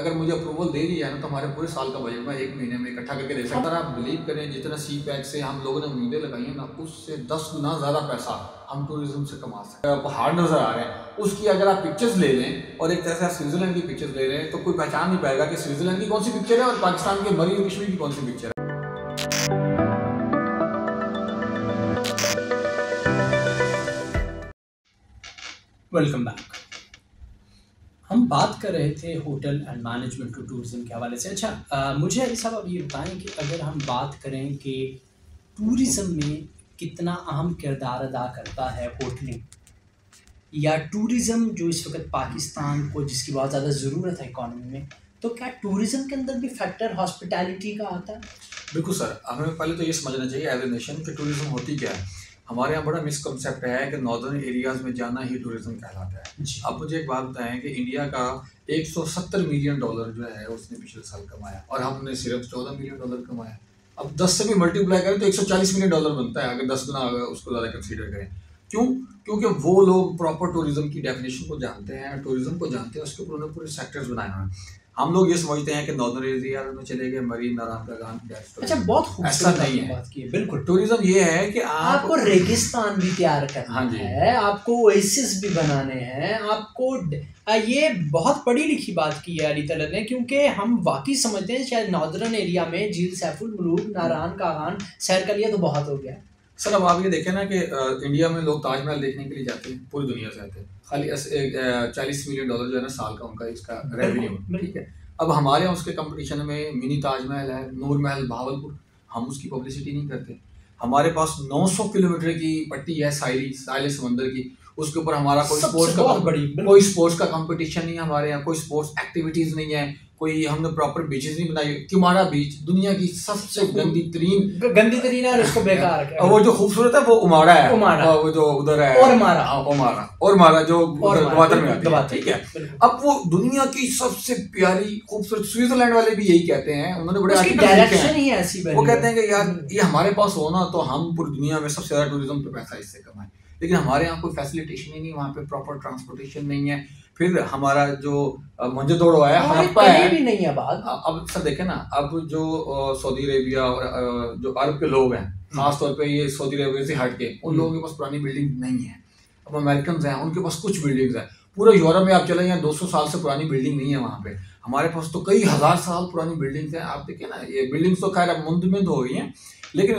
अगर मुझे अप्रूवल दे दिया है ना तो हमारे पूरे साल का बजट मैं 1 महीने में इकट्ठा करके दे सकता हूं। अगर आप बिलीव करें जितना सी पैक से हम लोगों ने उम्मीदें लगाई हैं ना उससे 10 गुना ज़्यादा पैसा हम टूरिज्म से कमा सकते हैं। पहाड़ नज़र आ रहे हैं उसकी अगर आप पिक्चर्स ले लें और एक तरह से आप स्विट्जरलैंड की पिक्चर्स ले रहे हैं तो कोई पहचान नहीं पाएगा कि स्विट्जरलैंड की कौन सी पिक्चर है और पाकिस्तान के मरी हुई कश्मीर की कौन सी पिक्चर है। Welcome back. हम बात कर रहे थे होटल एंड मैनेजमेंट टूरिज्म के हवाले से। मुझे अली साहब अब ये बताएं कि अगर हम बात करें कि टूरिज्म में कितना अहम किरदार अदा करता है होटलिंग या टूरिज़म जो इस वक्त पाकिस्तान को जिसकी बहुत ज़्यादा ज़रूरत है इकॉनमी में, तो क्या टूरिज़म के अंदर भी फैक्टर हॉस्पिटैलिटी का आता है? बिल्कुल सर, हमें पहले तो ये समझना चाहिए एज ए नेशन कि टूरिज्म होती क्या है। हमारे यहाँ बड़ा मिसकंसेप्ट है कि नॉर्दर्न एरियाज़ में जाना ही टूरिज्म कहलाता है। अब मुझे एक बात बताएं कि इंडिया का 170 मिलियन डॉलर जो है उसने पिछले साल कमाया और हमने सिर्फ 14 मिलियन डॉलर कमाया। अब 10 से भी मल्टीप्लाई करें तो 140 मिलियन डॉलर बनता है, अगर 10 गुना उसको ज़्यादा कंसीडर करें। क्यों? क्योंकि वो लोग प्रॉपर टूरिज्म की डेफिनेशन को जानते हैं, टूरिज्म को जानते हैं, उसके ऊपर उन्होंने पूरे सेक्टर्स बनाए हुए हैं। हम लोग ये समझते हैं कि नॉर्दर्न एरिया में चले गए मरीन नारायण का गान बहुत ऐसा नहीं है। बात की है। बिल्कुल टूरिज्म ये है कि आपको रेगिस्तान भी तैयार करना है, आपको ओएसिस भी बनाने हैं, आपको ये बहुत पढ़ी लिखी बात की है अली तलत ने, क्योंकि हम वाकई समझते हैं शायद नॉर्दर्न एरिया में झील सैफुल मुलूक नारायण का गान सैर कर लिया तो बहुत हो गया। सर अब आप ये देखें ना कि इंडिया में लोग ताजमहल देखने के लिए जाते हैं, पूरी दुनिया से आते हैं। खाली 40 मिलियन डॉलर जो है ना साल का उनका इसका रेवेन्यू, ठीक है। अब हमारे यहाँ उसके कंपटीशन में मिनी ताजमहल है, नूर महल भावलपुर, हम उसकी पब्लिसिटी नहीं करते। हमारे पास 900 किलोमीटर की पट्टी है साहिल समंदर की, उसके ऊपर हमारा कोई स्पोर्ट्स का कंपटीशन नहीं है, हमारे यहाँ कोई स्पोर्ट्स एक्टिविटीज नहीं है, कोई हमने प्रॉपर बीचेस नहीं बनाई। किमाड़ा बीच दुनिया की सबसे गंदी तरीन है, उसको बेकार है। वो जो खूबसूरत है वो उमाड़ा है, वो जो उधर है और मारा जो गवादर में आता है, ठीक है। अब वो दुनिया की सबसे प्यारी खूबसूरत, स्विट्जरलैंड वाले भी यही कहते हैं, उन्होंने बड़े डायरेक्शन ही ऐसी बनी, वो कहते हैं कि यार ये हमारे पास हो ना तो हम पूरी दुनिया में सबसे ज्यादा टूरिज्म पे पैसा इससे कमाएं। लेकिन हमारे यहाँ कोई फैसिलिटेशन ही नहीं, वहाँ पे प्रॉपर ट्रांसपोर्टेशन नहीं है। फिर हमारा जो मोहनजोदड़ो है, हड़प्पा है भी नहीं है बात। अब सर देखें ना, अब जो सऊदी अरेबिया और जो अरब के लोग हैं, खास तौर पे ये सऊदी अरेबिया से हट के, उन लोगों के पास पुरानी बिल्डिंग नहीं है। अब अमेरिकन हैं, उनके पास कुछ बिल्डिंग्स हैं। पूरे यूरोप में आप चले जाएं 200 साल से पुरानी बिल्डिंग नहीं है वहाँ पे। हमारे पास तो कई हजार साल पुरानी बिल्डिंग्स हैं। आप देखिए ना, ये बिल्डिंग्स तो खैर अब मुंदमिद हो गई हैं, लेकिन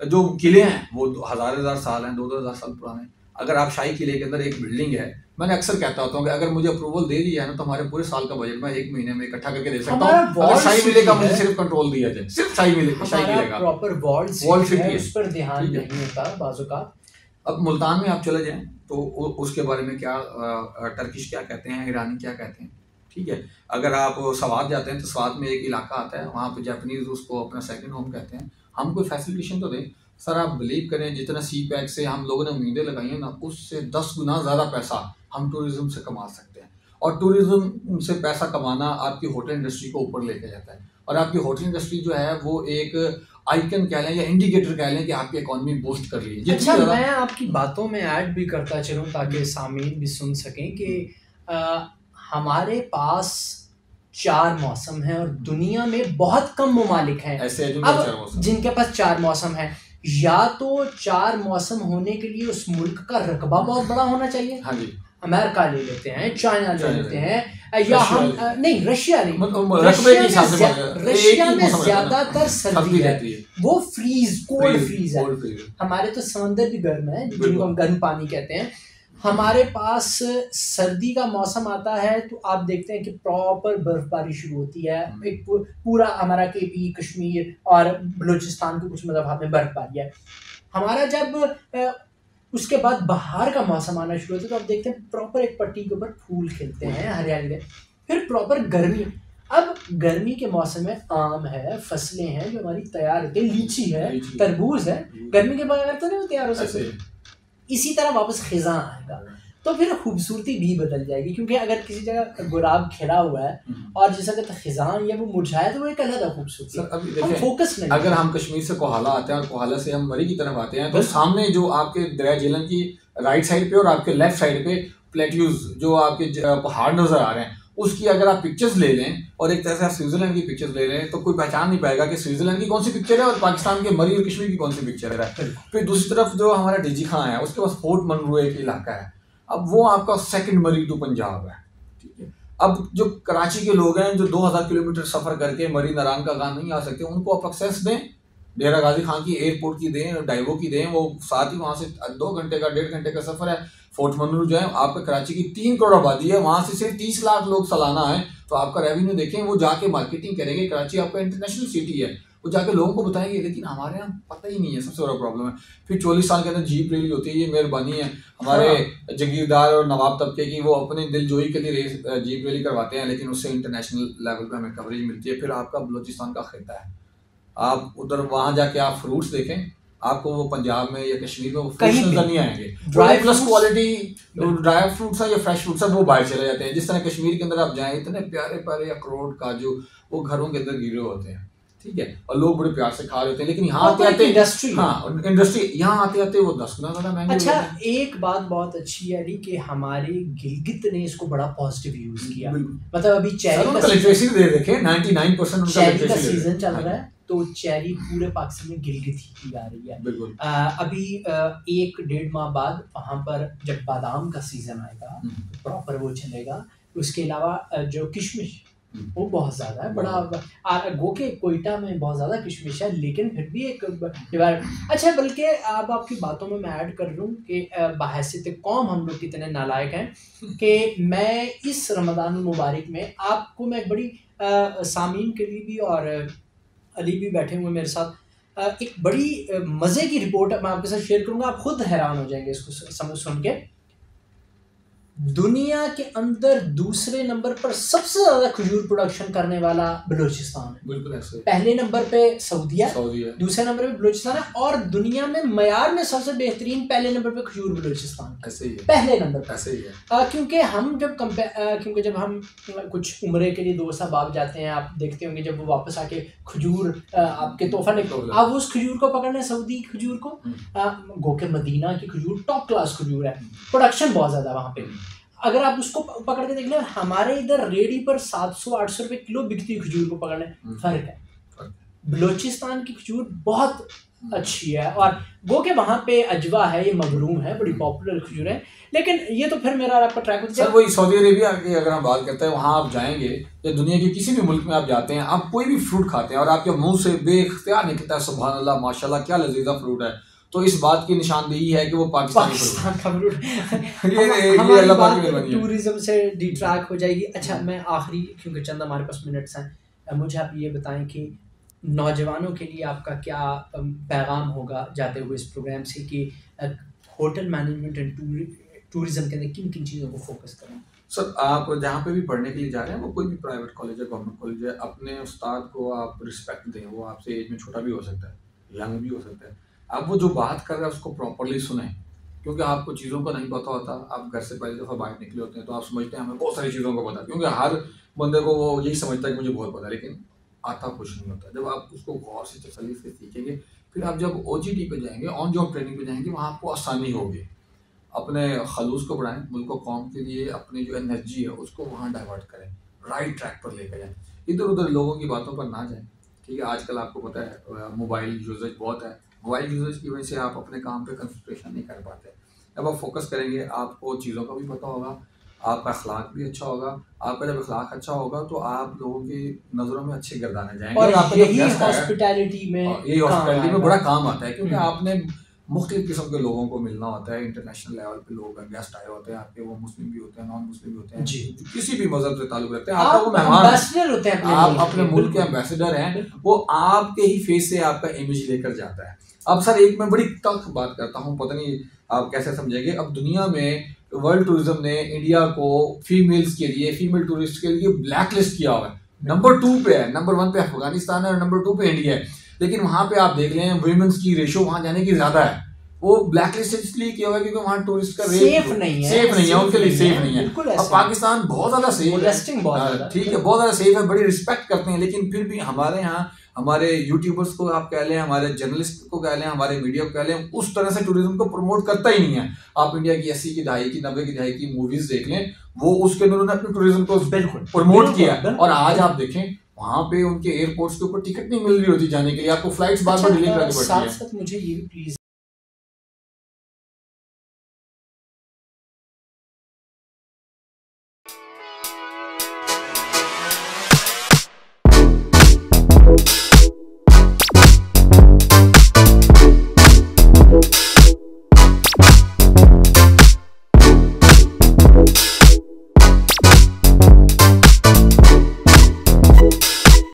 जो किले हैं वो हजार साल हैं, 2-2 हजार साल पुराने। अगर आप शाही किले के अंदर एक बिल्डिंग है, मैंने अक्सर कहता होता हूँ कि अगर मुझे अप्रूवल दे दिया है ना तो हमारे पूरे साल का बजट मैं 1 महीने में इकट्ठा करके दे सकता हूँ। अगर शाही मिले का मुझे सिर्फ कंट्रोल दिया जाए, सिर्फ शाही मिले का प्रॉपर वॉल सिटी, उस पर ध्यान नहीं होता बाजू का। अब मुल्तान में आप चले जाएं तो उसके बारे में क्या टर्किश क्या कहते हैं, ईरानी क्या कहते हैं, ठीक है। अगर आप सवात जाते हैं तो सवात में एक इलाका आता है, वहाँ पे जापानीज उसको अपना सेकंड होम कहते हैं। हम कोई फैसिलिटेशन तो दें। सर आप बिलीव करें जितना सी पैक से हम लोगों ने उम्मीदें लगाई हैं ना उससे 10 गुना ज़्यादा पैसा हम टूरिज्म से कमा सकते हैं। और टूरिज्म से पैसा कमाना आपकी होटल इंडस्ट्री को ऊपर लेके जाता है, और आपकी होटल इंडस्ट्री जो है वो एक आइकन कह लें या इंडिकेटर कह लें कि आपकी इकॉनमी बूस्ट कर रही है। अच्छा, मैं आपकी बातों में ऐड भी करता चलूँ ताकि सामीन भी सुन सकें कि हमारे पास 4 मौसम हैं और दुनिया में बहुत कम ममालिक हैं ऐसे जिनके पास 4 मौसम हैं। या तो 4 मौसम होने के लिए उस मुल्क का रकबा बहुत बड़ा होना चाहिए। हाँ जी, अमेरिका ले लेते हैं, चाइना ले लेते हैं, या हम नहीं रशिया नहीं, रशिया में ज्यादातर सर्दी है, वो कोल्ड फ्रीज है। हमारे तो समंदर भी गर्म है जिनको हम गर्म पानी कहते हैं। हमारे पास सर्दी का मौसम आता है तो आप देखते हैं कि प्रॉपर बर्फबारी शुरू होती है। एक पूरा हमारा केपी, कश्मीर और बलूचिस्तान के कुछ मतलब में बर्फबारी है। हमारा जब उसके बाद बाहर का मौसम आना शुरू होता है तो आप देखते हैं प्रॉपर एक पट्टी के ऊपर फूल खिलते हैं, हरियाली है। फिर प्रॉपर गर्मी, अब गर्मी के मौसम में आम है, फसलें हैं जो हमारी तैयार होती है, लीची है, तरबूज है, गर्मी के बगैर तो नहीं वो तैयार हो सकते। इसी तरह वापस खिज़ां आएगा तो फिर खूबसूरती भी बदल जाएगी, क्योंकि अगर किसी जगह गुलाब खिला हुआ है और जिस जगह खिज़ां या वो मुरझाया तो वो एक अलग खूबसूरती। हम फोकस नहीं, अगर हम कश्मीर से कोहाला आते हैं और कोहाला से हम मरी की तरफ आते हैं तो सामने जो आपके दरिया झेलम की राइट साइड पे और आपके लेफ्ट साइड पे प्लेट्यूज जो आपके पहाड़ नजर आ रहे हैं उसकी अगर आप पिक्चर्स ले लें और एक तरह से आप स्विट्जरलैंड की पिक्चर्स ले लें तो कोई पहचान नहीं पाएगा कि स्विट्जरलैंड की कौन सी पिक्चर है और पाकिस्तान के मरी और कश्मीर की कौन सी पिक्चर है। फिर दूसरी तरफ जो हमारा डीजी खां है उसके पास फोर्ट मनरो एक इलाका है, अब वो आपका सेकंड मरी टू पंजाब है, ठीक है। अब जो कराची के लोग हैं जो 2000 किलोमीटर सफर करके मरी नारायण का गांव नहीं आ सकते, उनको आप एक्सेस दें, डेरा गाजी खान की एयरपोर्ट की दें, डाइवो की दें, वो साथ ही वहाँ से 2 घंटे का 1.5 घंटे का सफर है। फोर्ट मनरू जो है आपके कराची की 3 करोड़ आबादी है, वहाँ से सिर्फ 30 लाख लोग सालाना है, तो आपका रेवेन्यू देखें, वो जाके मार्केटिंग करेंगे। कराची आपका इंटरनेशनल सिटी है, वो जाके लोगों को बताएंगे, लेकिन हमारे यहाँ पता ही नहीं है, सबसे बड़ा प्रॉब्लम है। फिर 44 साल के अंदर जीप रैली होती है, ये मेहरबानी है हमारे जागीरदार और नवाब तबके की, वो अपने दिलजोई के लिए जीप रैली करवाते हैं, लेकिन उससे इंटरनेशनल लेवल पर हमें कवरेज मिलती है। फिर आपका बलोचिस्तान का खिता है, आप उधर वहां जाके आप फ्रूट्स देखें, आपको वो पंजाब में या कश्मीर में वो फ्रूट्स नजर नहीं आएंगे। Dry plus quality dry fruits है या फ्रेश फ्रूट्स है वो बाहर चले जाते हैं। जिस तरह कश्मीर के अंदर आप जाएं, इतने प्यारे प्यारे अखरोट काजू वो घरों के अंदर गिरे होते हैं, ठीक है, और लोग बड़े प्यार से खा रहे होते हैं, लेकिन यहाँ आते आते इंडस्ट्री, हाँ इंडस्ट्री, यहाँ आते आते वो 10 गुना ज्यादा महंगे। अच्छा, एक बात बहुत अच्छी है अली कि हमारे गिलगित ने इसको बड़ा पॉजिटिव यूज किया, मतलब अभी चेरी का लिटरेसी देखें 99% उनका चेरी का सीजन चल रहा है, तो चेरी पूरे पाकिस्तान में गिलगित ही की जा रही है। बिल्कुल। अभी 1-1.5 माह बाद वहाँ पर जब बादाम का सीजन आएगा प्रॉपर वो चलेगा। उसके अलावा जो किशमिश वो बहुत ज़्यादा है, बड़ा गो के कोयटा में बहुत ज़्यादा किशमिश है, लेकिन फिर भी एक अच्छा, बल्कि अब आपकी बातों में मैं ऐड कर लूँ कि बहैसियत कौम हम लोग कितने नालायक हैं कि मैं इस रमज़ान मुबारक में आपको मैं एक बड़ी सामीन के लिए भी और अली भी बैठे हुए मेरे साथ एक बड़ी मज़े की रिपोर्ट मैं आपके साथ शेयर करूँगा, आप खुद हैरान हो जाएंगे इसको समझ सुन के। दुनिया के अंदर दूसरे नंबर पर सबसे ज्यादा खजूर प्रोडक्शन करने वाला बलूचिस्तान है। बिल्कुल ऐसे। पहले नंबर पे सऊदीया, दूसरे नंबर पे बलूचिस्तान है, और दुनिया में मयार में सबसे बेहतरीन पहले नंबर पे खजूर बलूचिस्तान ऐसे ही है, पहले नंबर पे ऐसे ही है। क्योंकि हम जब क्योंकि जब हम कुछ उम्रे के लिए दोस्त साहब जाते हैं, आप देखते होंगे जब वो वापस आके खजूर आपके तोहफा लेकर, आप उस खजूर को पकड़ने सऊदी खजूर को, गो के मदीना की खजूर टॉप क्लास खजूर है, प्रोडक्शन बहुत ज्यादा वहाँ पे। अगर आप उसको पकड़ के देख लें, हमारे इधर रेडी पर 700-800 रुपए किलो बिकती खजूर को पकड़ने, फर्क है। बलोचिस्तान की खजूर बहुत अच्छी है, और गो के वहाँ पे अजवा है, ये मगरूम है, बड़ी पॉपुलर खजूर है। लेकिन ये तो फिर मेरा आपका ट्रैक होता है। सर वही सऊदी अरेबिया की अगर हम बात करते हैं, वहाँ आप जाएंगे या दुनिया के किसी भी मुल्क में आप जाते हैं, आप कोई भी फ्रूट खाते हैं और आपके मुंह से बेख्तियार निकलता है सुभान अल्लाह माशाल्लाह क्या लजीजा फ्रूट है, तो इस बात की निशानदेही है कि वो पाकिस्तान का फ्रूट ये अल्लाह पाक की मेहरबानी है। टूरिज्म से डिट्रैक्ट हो जाएगी। अच्छा, मैं आखिरी, क्योंकि चंद हमारे पास मिनट्स हैं, मुझे आप ये बताएं कि नौजवानों के लिए आपका क्या पैगाम होगा जाते हुए इस प्रोग्राम से कि होटल मैनेजमेंट एंड टूरिज्म के अंदर किन किन चीज़ों को फोकस करें? सर आप जहाँ पे भी पढ़ने के लिए जा रहे हैं, वो कोई भी प्राइवेट कॉलेज है, गवर्नमेंट कॉलेज है, अपने उस्ताद को आप रिस्पेक्ट दें। वो आपसे एज में छोटा भी हो सकता है, यंग भी हो सकता है, आप वो जो बात कर रहे हैं उसको प्रॉपरली सुने, क्योंकि आपको चीज़ों का नहीं पता होता। आप घर से पहली दफ़ा बाहर निकले होते हैं तो आप समझते हैं हमें बहुत सारी चीज़ों को पता, क्योंकि हर बंदे को वो यही समझता है कि मुझे बहुत पता है, लेकिन आता कुछ नहीं होता। जब आप उसको गौर से तसल्ली से सीखेंगे, फिर आप जब OJT पे जाएंगे, ऑन जॉब ट्रेनिंग पे जाएंगे, वहाँ आपको आसानी होगी। अपने खलूस को बढ़ाएं, मुल्क को कौम के लिए अपनी जो एनर्जी है उसको वहाँ डाइवर्ट करें, राइट ट्रैक पर लेकर जाएं, इधर उधर लोगों की बातों पर ना जाएं। ठीक है, आजकल आपको पता है मोबाइल यूजेज बहुत है, मोबाइल यूजेज की वजह से आप अपने काम पे कंसंट्रेशन नहीं कर पाते। जब आप फोकस करेंगे, आपको चीज़ों का भी पता होगा, आपका अखलाक भी अच्छा होगा। आपका जब अखलाक अच्छा होगा तो आप लोगों की नज़रों में अच्छे गर्दाने जाएंगे, और यही हॉस्पिटैलिटी में बड़ा काम आता है, क्योंकि आपने मुख्तलिफ किस्म के लोगों को मिलना होता है। इंटरनेशनल लेवल पे लोग गेस्ट आए होते हैं आपके, वो मुस्लिम भी होते हैं, नॉन मुस्लिम भी होते हैं, किसी भी मजहब से ताल्लुक रखते हैं, आपका वो मेहमान होते हैं, आप अपने मुल्क के एम्बेसडर हैं, वो आपके ही फेस से आपका इमेज लेकर जाता है। अब सर एक मैं बड़ी तल्ख बात करता हूँ, पता नहीं आप कैसे समझेंगे। अब दुनिया में वर्ल्ड टूरिज्म ने इंडिया को फीमेल्स के लिए, फीमेल टूरिस्ट के लिए ब्लैक लिस्ट किया हुआ है। नंबर 2 पे है, नंबर 1 पे अफगानिस्तान है और नंबर 2 पे इंडिया है। लेकिन वहाँ पे आप देख लें वुमेन्स की रेशो वहाँ जाने की ज़्यादा है, वो ब्लैक लिस्ट इसलिए किया हुआ है क्योंकि वहाँ टूरिस्ट का सेफ नहीं है उनके लिए सेफ नहीं है। अब पाकिस्तान बहुत ज्यादा सेफ है, ठीक है, बहुत ज्यादा सेफ है, बड़ी रिस्पेक्ट करते हैं, लेकिन फिर भी हमारे यहाँ हमारे यूट्यूबर्स को आप कह लें, हमारे जर्नलिस्ट को कह लें, हमारे मीडिया को कह लें, उस तरह से टूरिज्म को प्रमोट करता ही नहीं है। आप इंडिया की 80 की दहाई की 90 की दहाई की मूवीज देख लें, वो उसके अंदर उन्होंने अपने टूरिज्म को बिल्कुल प्रमोट किया। और आज आप देखें वहां पे उनके एयरपोर्ट्स के ऊपर टिकट नहीं मिल रही होती जाने के लिए, आपको फ्लाइट्स बार बार डिले करानी पड़ती है। साथ साथ मुझे ये भी प्लीज